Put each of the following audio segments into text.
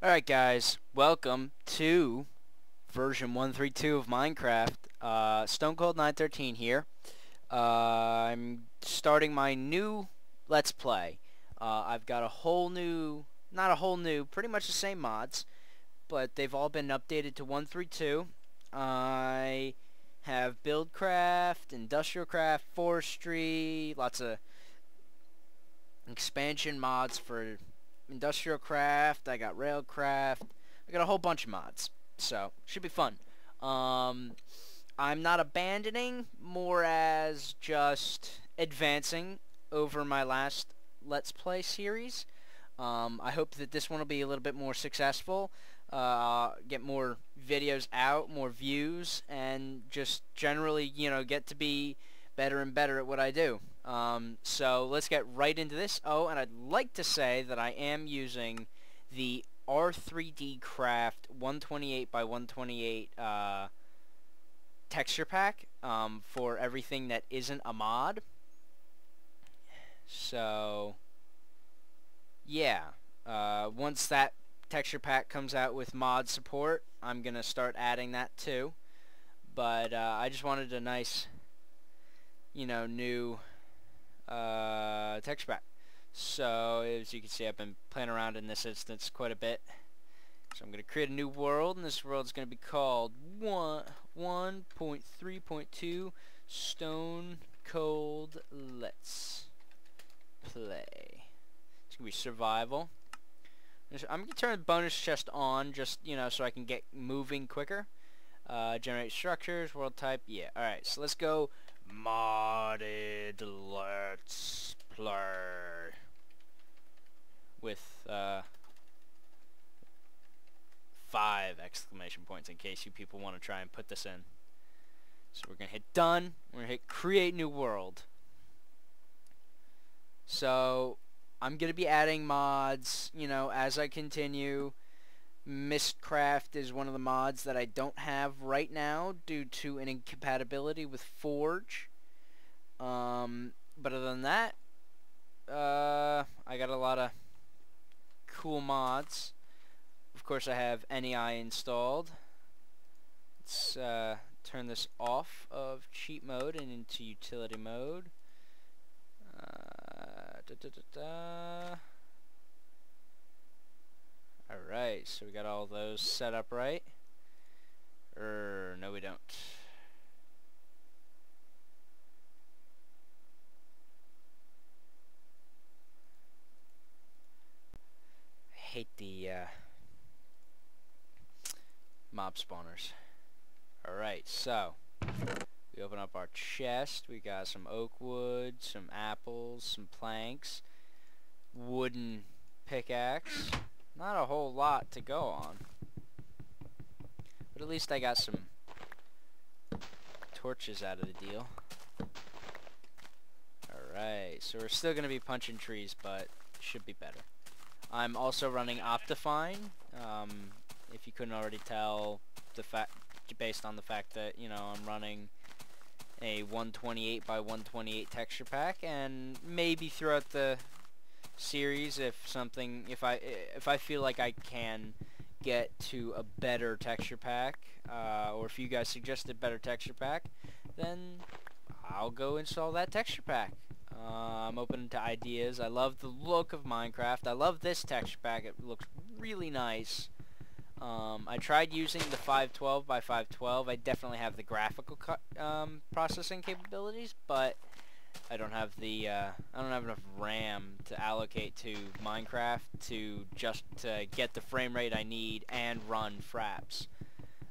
Alright guys, welcome to version 132 of Minecraft. Stonecold913 here. I'm starting my new Let's Play. I've got a whole new, not a whole new, pretty much the same mods, but they've all been updated to 132. I have Buildcraft, Industrialcraft, Forestry, lots of expansion mods for Industrialcraft. I got Railcraft. I got a whole bunch of mods, so should be fun. I'm not abandoning, more as just advancing over my last Let's Play series. I hope that this one will be a little bit more successful, get more videos out, more views, and just generally, get to be better and better at what I do. So let's get right into this. Oh, and I'd like to say that I am using the R3D Craft 128 by 128 texture pack for everything that isn't a mod. So yeah, once that texture pack comes out with mod support, I'm gonna start adding that too. But I just wanted a nice, new texture pack. So as you can see, I've been playing around in this instance quite a bit. So I'm going to create a new world, and this world is going to be called 1.3.2 Stone Cold Let's Play. It's going to be survival. I'm going to turn the bonus chest on, just so I can get moving quicker. Generate structures, world type, yeah. Alright, so let's go modded Let's Play with 5 exclamation points in case you people want to try and put this in. So we're going to hit done. We're going to hit create new world. So I'm going to be adding mods, as I continue. Mistcraft is one of the mods that I don't have right now due to an incompatibility with Forge. But other than that, I got a lot of cool mods. Of course, I have NEI installed. Let's turn this off of cheat mode and into utility mode. Alright, so we got all those set up right. No we don't. I hate the mob spawners. Alright, so we open up our chest. We got some oak wood, some apples, some planks, wooden pickaxe. Not a whole lot to go on, but at least I got some torches out of the deal. Alright, so we're still going to be punching trees, but it should be better. I'm also running Optifine, if you couldn't already tell, based on the fact that, I'm running a 128 by 128 texture pack, and maybe throughout the series, if I feel like I can get to a better texture pack, or if you guys suggest a better texture pack, then I'll go install that texture pack. I'm open to ideas. I love the look of Minecraft. I love this texture pack. It looks really nice. I tried using the 512 by 512. I definitely have the graphical processing capabilities, but I don't have the I don't have enough RAM to allocate to Minecraft to get the frame rate I need and run fraps.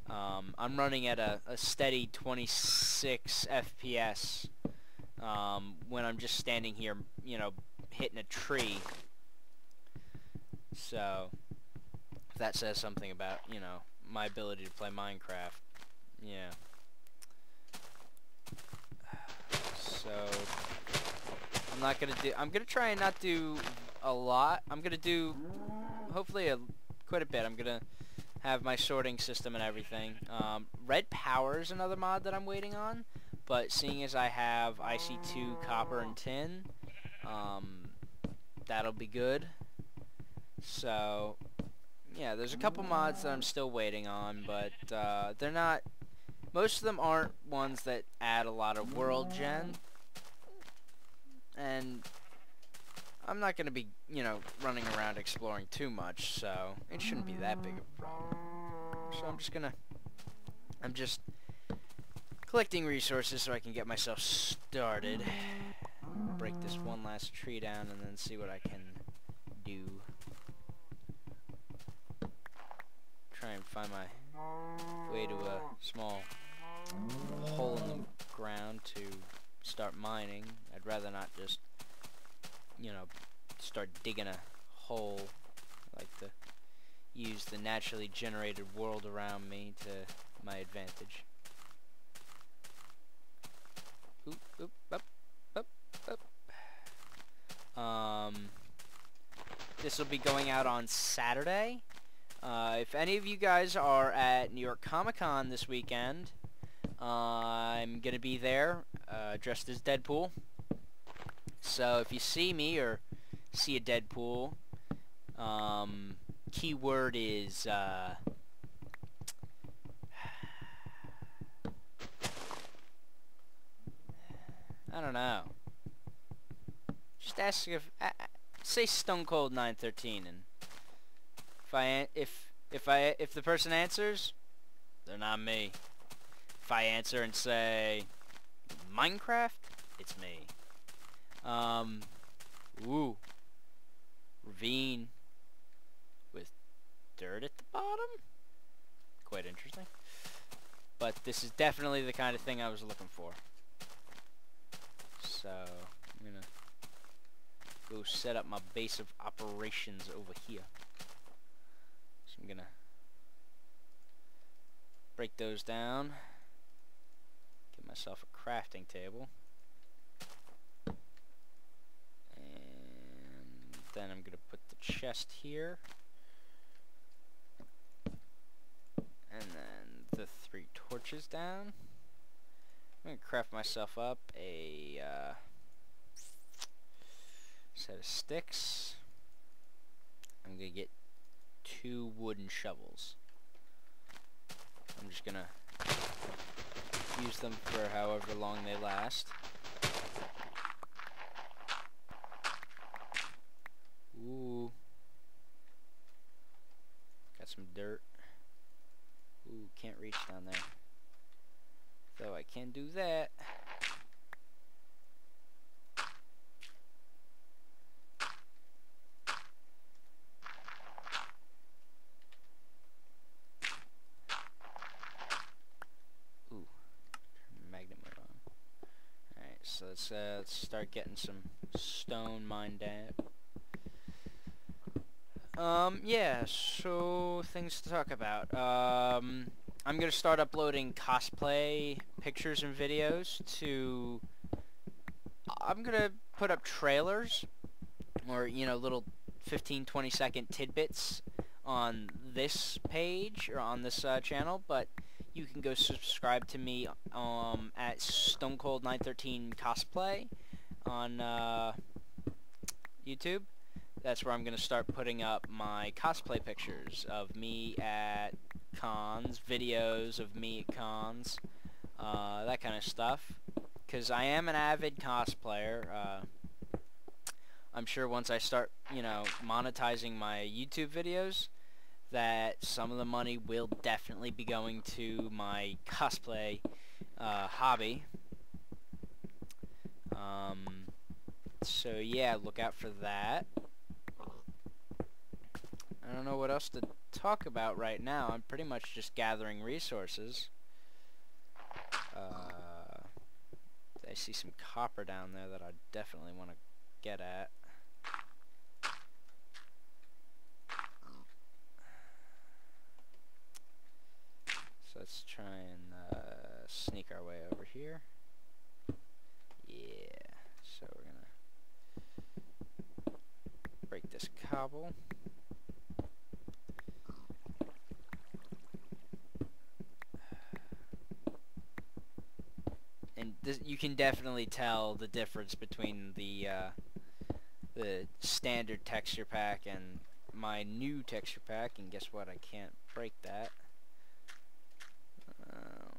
I'm running at a steady 26 FPS when I'm just standing here, hitting a tree. So if that says something about, my ability to play Minecraft, yeah. So I'm gonna try and not do a lot. I'm gonna do hopefully quite a bit. I'm gonna have my sorting system and everything. Red Power is another mod that I'm waiting on, but seeing as I have IC2, copper, and tin, that'll be good. So yeah, there's a couple mods that I'm still waiting on, but they're not. Most of them aren't ones that add a lot of world gen, and I'm not gonna be, you know, running around exploring too much, so it shouldn't be that big of a problem. So I'm just collecting resources so I can get myself started. Break this one last tree down and then see what I can do. Try and find my way to a small hole in the ground to start mining. I'd rather not just, you know, start digging a hole. I like to use the naturally generated world around me to my advantage. Oop, oop, up, up, up. This will be going out on Saturday. If any of you guys are at New York Comic Con this weekend, I'm gonna be there, dressed as Deadpool. So if you see me or see a Deadpool, keyword is I don't know. Just ask say Stonecold913, and if the person answers, they're not me. If I answer and say Minecraft, it's me. Ooh, ravine with dirt at the bottom. Quite interesting. But this is definitely the kind of thing I was looking for. So I'm gonna go set up my base of operations over here. So I'm gonna break those down, get myself a crafting table, and then I'm gonna put the chest here, and then the 3 torches down. I'm gonna craft myself up a set of sticks. I'm gonna get 2 wooden shovels. I'm just gonna use them for however long they last. Ooh. Got some dirt. Ooh, can't reach down there. Though I can do that. Ooh, magnet mode on. Alright, so let's start getting some stone mined out. Yeah, so things to talk about. I'm gonna start uploading cosplay pictures and videos to... I'm gonna put up trailers, or, you know, little 15-20 second tidbits on this page, or on this channel, but you can go subscribe to me at Stonecold913 Cosplay on YouTube. That's where I'm going to start putting up my cosplay pictures of me at cons, videos of me at cons, that kind of stuff. Because I am an avid cosplayer. I'm sure once I start, you know, monetizing my YouTube videos, that some of the money will definitely be going to my cosplay hobby. So yeah, look out for that. I don't know what else to talk about right now. I'm pretty much just gathering resources. I see some copper down there that I definitely want to get at. So let's try and sneak our way over here. Yeah, so we're gonna break this cobble. And this, you can definitely tell the difference between the standard texture pack and my new texture pack, and guess what? I can't break that.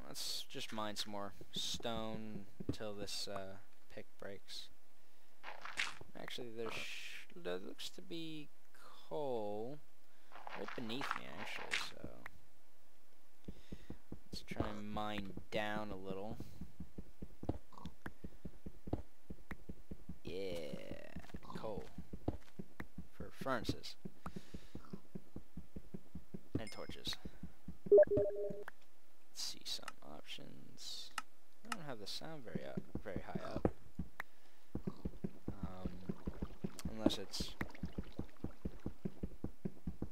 Let's just mine some more stone until this pick breaks. Actually, there looks to be coal right beneath me, actually, so let's try and mine down a little. Yeah, coal for furnaces and torches. Let's see some options. I don't have the sound very high up, unless it's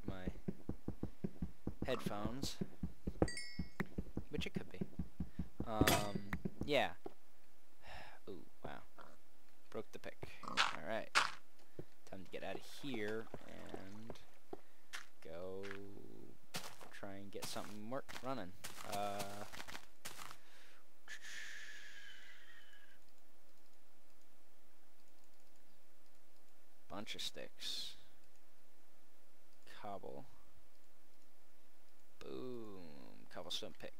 my headphones, which it could be. Yeah. Ooh, wow. Broke the pick. Alright. Time to get out of here and go try and get something running. Bunch of sticks. Cobble. Boom. Cobblestone pick.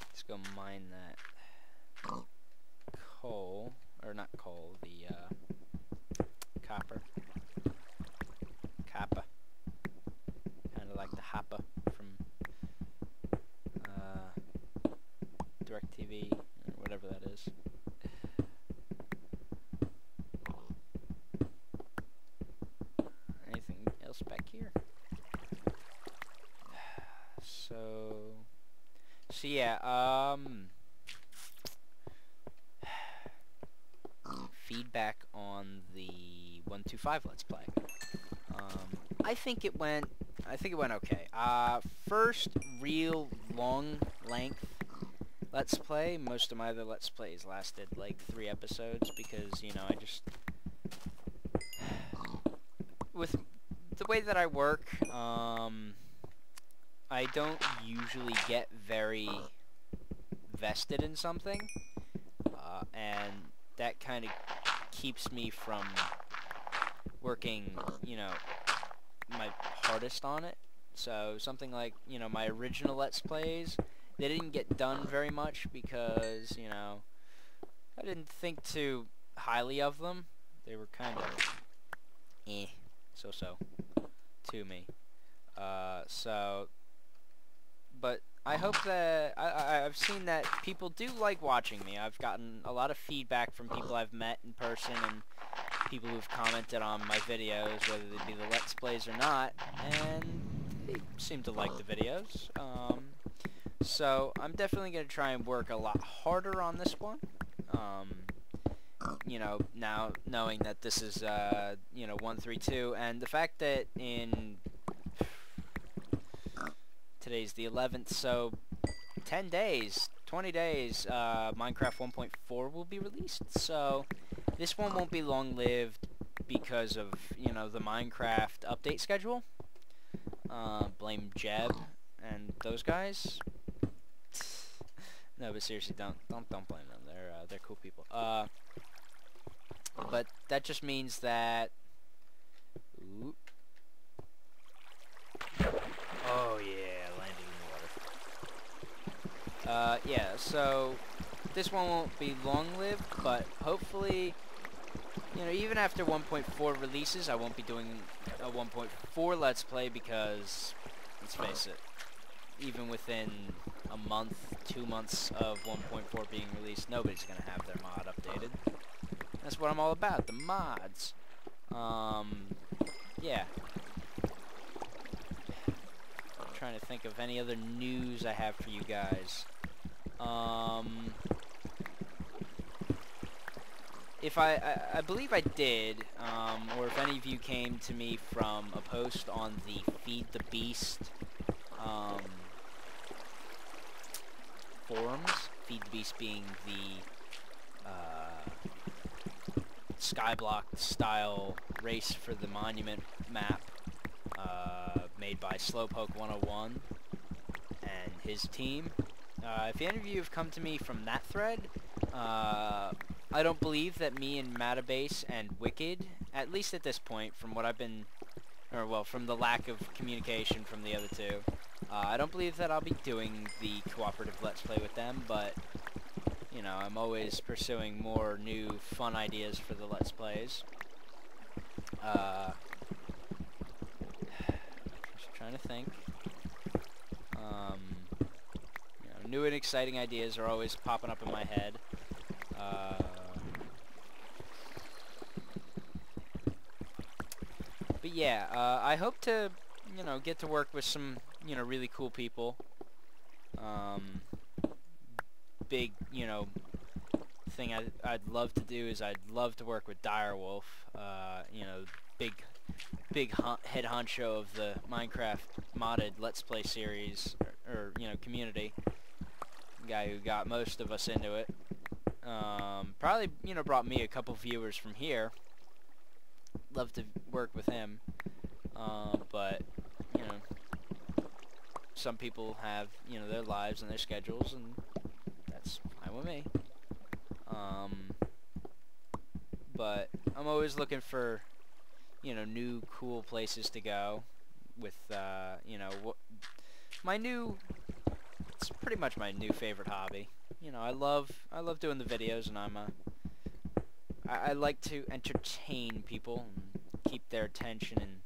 Let's go mine that coal, or not coal, the copper. Kappa. Kinda like the Happa from DirecTV, or whatever that is. Anything else back here? So yeah, feedback on the 125 Let's Play. I think it went okay. First real long length Let's Play. Most of my other Let's Plays lasted like 3 episodes because, you know, I just, with the way that I work, I don't usually get very vested in something, and that kind of keeps me from working, you know, my hardest on it. So something like, you know, my original Let's Plays, they didn't get done very much because, you know, I didn't think too highly of them. They were kind of so-so to me. But I hope that I've seen that people do like watching me. I've gotten a lot of feedback from people I've met in person and people who've commented on my videos, whether they be the Let's Plays or not, and they seem to like the videos. So I'm definitely going to try and work a lot harder on this one. You know, now knowing that this is, you know, 132, and the fact that in today's the 11th, so 10 days, 20 days, Minecraft 1.4 will be released. So this one won't be long-lived because of, you know, the Minecraft update schedule. Blame Jeb and those guys. No, but seriously, don't blame them. They're cool people. But that just means that. Ooh. Oh yeah, landing in the water. Yeah. So this one won't be long-lived, but hopefully, you know, even after 1.4 releases, I won't be doing a 1.4 Let's Play because, let's face it, even within a month, 2 months of 1.4 being released, nobody's gonna have their mod updated. That's what I'm all about, the mods. Yeah. I'm trying to think of any other news I have for you guys. If I believe I did, or if any of you came to me from a post on the Feed the Beast forums, Feed the Beast being the Skyblock style race for the Monument map made by Slowpoke101 and his team. If any of you have come to me from that thread, I don't believe that me and Matabase and Wicked, at least at this point, from what I've been, or well, from the lack of communication from the other two, I don't believe that I'll be doing the cooperative Let's Play with them, but, you know, I'm always pursuing more new fun ideas for the Let's Plays. Just trying to think. You know, new and exciting ideas are always popping up in my head. But yeah, I hope to, you know, get to work with some, you know, really cool people. Big, you know, thing I'd love to do is I'd love to work with Direwolf, you know, big head honcho of the Minecraft modded Let's Play series, or you know, community. Guy who got most of us into it. Probably, you know, brought me a couple viewers from here. Love to work with him. But, you know, some people have, you know, their lives and their schedules, and that's fine with me. But I'm always looking for, you know, new cool places to go with, you know, it's pretty much my new favorite hobby. You know, I love doing the videos, and I like to entertain people and keep their attention, and,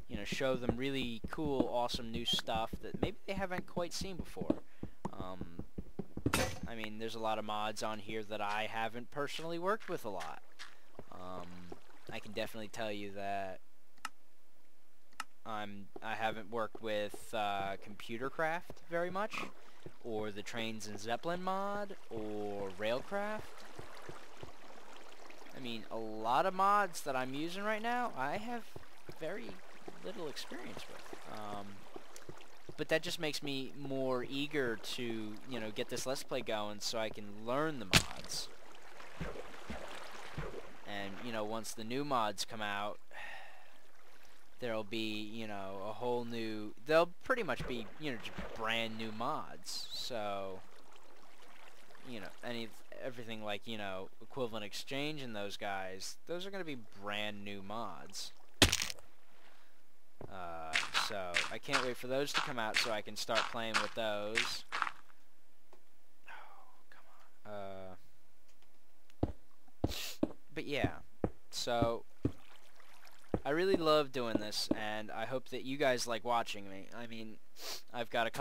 you know, show them really cool, awesome new stuff that maybe they haven't quite seen before. I mean, there's a lot of mods on here that I haven't personally worked with a lot. I can definitely tell you that I haven't worked with Computercraft very much, or the Trains and Zeppelin mod, or Railcraft. I mean, a lot of mods that I'm using right now, I have very little experience with. But that just makes me more eager to, you know, get this Let's Play going so I can learn the mods. And, you know, once the new mods come out, there'll be, you know, a whole new... They'll pretty much be, you know, just brand new mods. So, you know, everything like, you know, Equivalent Exchange and those guys, those are going to be brand new mods. So I can't wait for those to come out so I can start playing with those. Oh, come on. But yeah, so I really love doing this, and I hope that you guys like watching me. I mean, I've got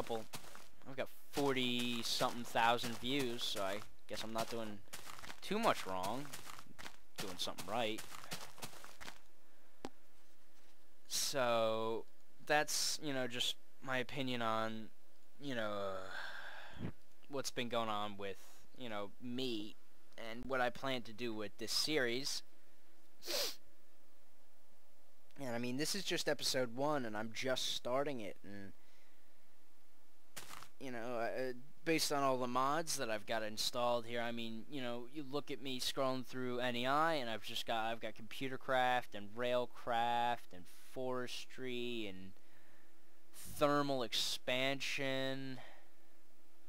40-something thousand views, so I guess I'm not doing too much wrong. Doing something right. So that's, you know, just my opinion on, you know, what's been going on with, you know, me and what I plan to do with this series. And I mean, this is just episode 1, and I'm just starting it, and, you know, based on all the mods that I've got installed here, I mean, you know, you look at me scrolling through NEI, and I've got Computercraft and Railcraft and Forestry and Thermal Expansion.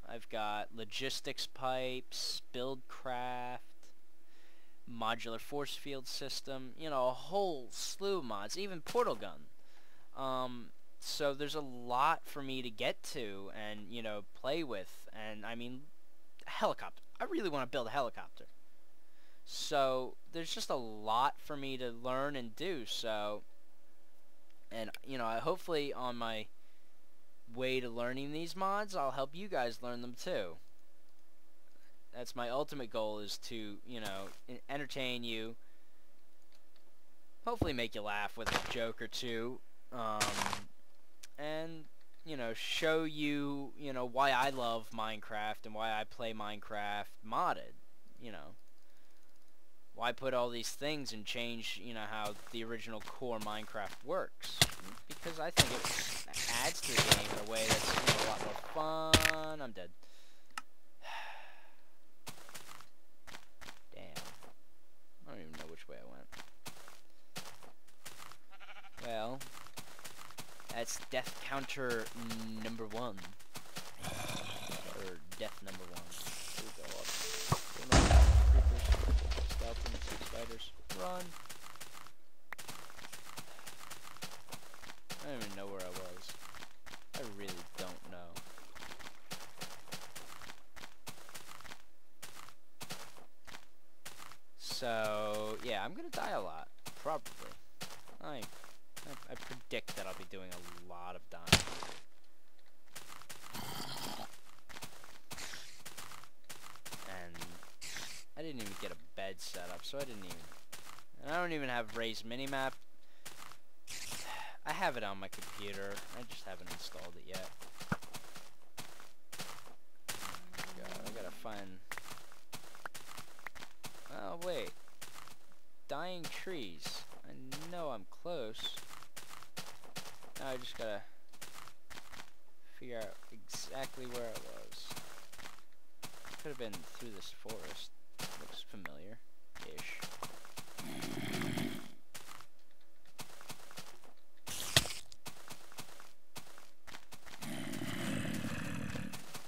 I've got Logistics Pipes, Buildcraft, Modular Force Field System, you know, a whole slew of mods, even Portal Gun. So there's a lot for me to get to and, you know, play with. And, I mean, a helicopter. I really want to build a helicopter. So there's just a lot for me to learn and do, so... And, you know, hopefully on my way to learning these mods, I'll help you guys learn them too. That's my ultimate goal, is to, you know, entertain you. Hopefully make you laugh with a joke or two. And, you know, show you, you know, why I love Minecraft and why I play Minecraft modded, you know. Why put all these things and change, you know, how the original core Minecraft works? Because I think it adds to the game in a way that's, you know, a lot more fun. I'm dead. Damn. I don't even know which way I went. Well, that's death counter number 1. Or death number 1. Here we go up. skeletons, spiders, run. I don't even know where I was. I really don't know. So, yeah, I'm gonna die a lot. Probably. I predict that I'll be doing a lot of dying. And I didn't even get a bed set up, so I didn't even... And I don't even have raised minimap. I have it on my computer. I just haven't installed it yet. God, I gotta find... Oh, wait. Dying trees. I know I'm close. Now I just gotta figure out exactly where I was. Could have been through this forest. Looks familiar-ish.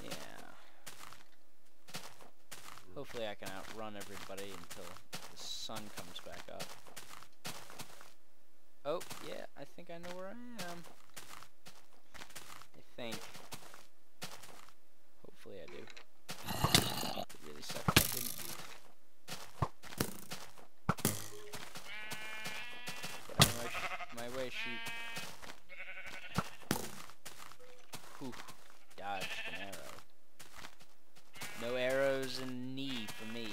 Yeah. Hopefully I can outrun everybody until the sun comes back up. Oh, yeah, I think I know where I am. I think. Hopefully I do. It really sucks if I didn't. Get out of my way, sheep. Whew. Dodged an arrow. No arrows in knee for me.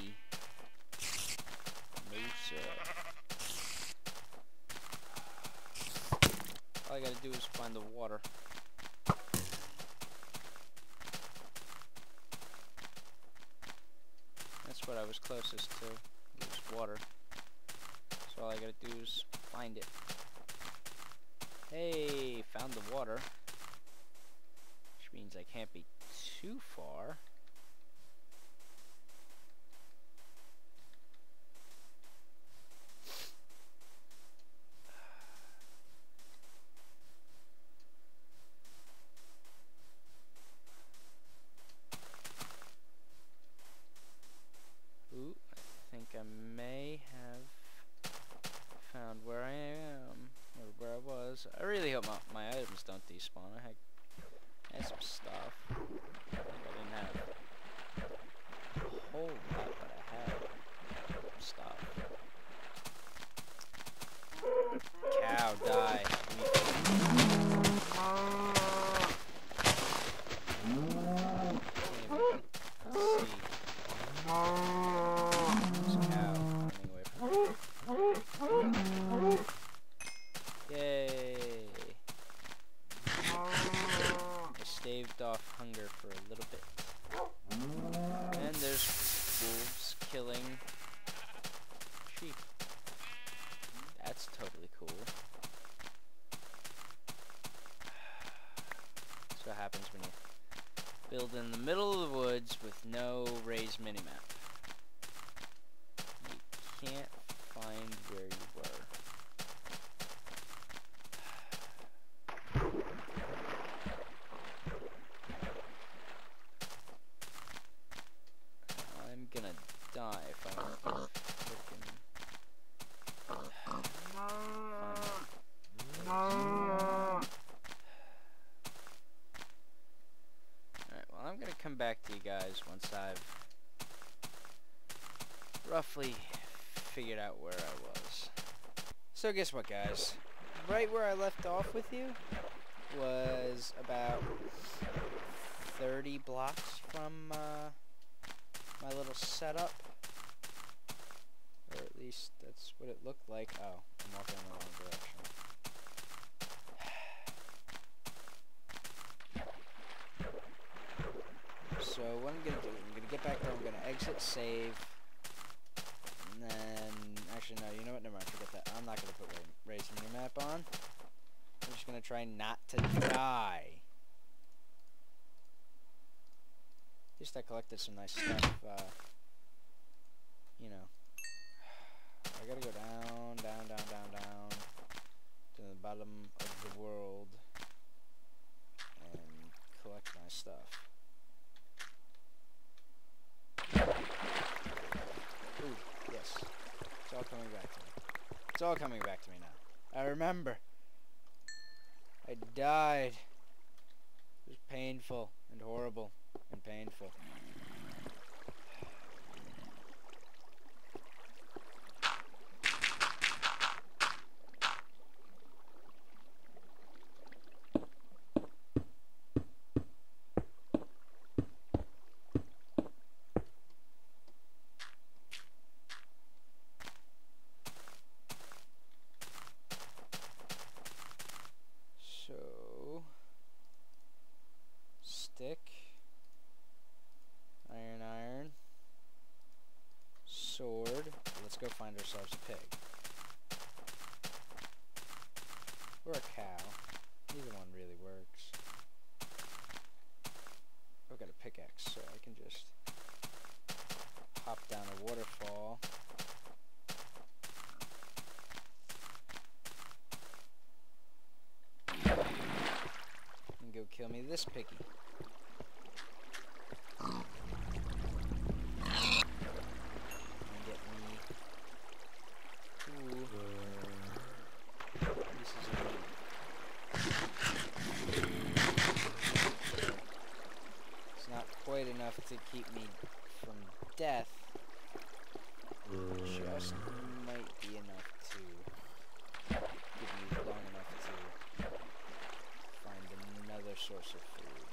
No, sir. All I gotta do is find the water. That's what I was closest to. It was water. So all I gotta do is find it. Hey, found the water. Which means I can't be too far. Ooh, I think I may have found where I am, or where I was. I really hope my items don't despawn. I had some stuff. I didn't have a whole lot, but I had stuff. Cow, die. Yay! I staved off hunger for a little bit. And there's wolves killing sheep. That's totally cool. That's what happens when you build in the middle of the woods with no raised minimap. You can't find where you were. I'm gonna die if I don't frickin' Alright, well I'm gonna come back to you guys once I've roughly figured out where I was. So guess what, guys? Right where I left off with you was about 30 blocks from my little setup. Or at least that's what it looked like. Oh, I'm walking in the wrong direction. So what I'm gonna do, I'm gonna get back there, I'm gonna exit save. And then, actually no, you know what, never mind, forget that. I'm not gonna put raise minimap on. I'm just gonna try not to die. At least I collected some nice stuff, you know. I gotta go down, down, down, down, down to the bottom of the world and collect my stuff. Ooh, yeah. this. It's all coming back to me. It's all coming back to me now. I remember. I died. It was painful and horrible and painful. So, stick, iron, sword. Let's go find ourselves a pig. Or a cow. Either one really works. I've got a pickaxe, so I can just hop down a waterfall. And go kill me this piggy. Quite enough to keep me from death. Just might be enough to give me long enough to find another source of food.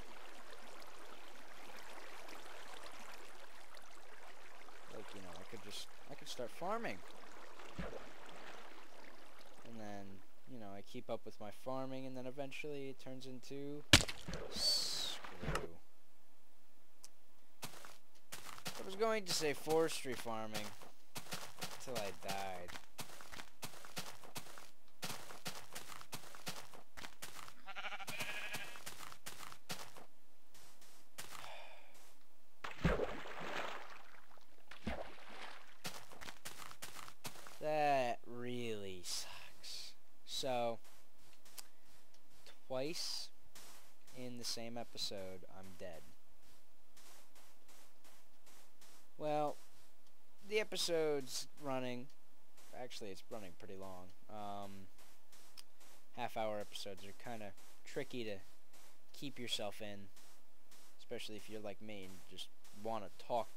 Like, you know, I could start farming. And then, you know, I keep up with my farming, and then eventually it turns into screw. I was going to say forestry farming till I died. That really sucks. So, twice in the same episode, I'm dead. Well, the episode's running. Actually, it's running pretty long. Half-hour episodes are kind of tricky to keep yourself in, especially if you're like me and just want to talk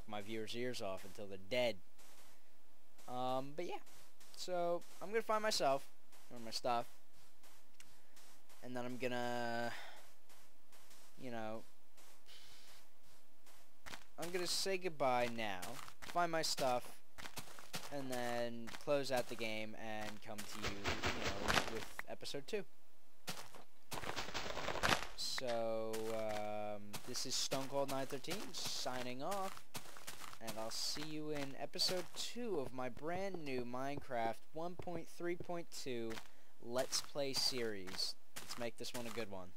my viewers' ears off until they're dead. But yeah, so I'm gonna find myself or my stuff, and then I'm gonna, you know, I'm gonna say goodbye now, find my stuff, and then close out the game and come to you, with episode 2. So, this is Stonecold913 signing off, and I'll see you in episode 2 of my brand new Minecraft 1.3.2 Let's Play series. Let's make this one a good one.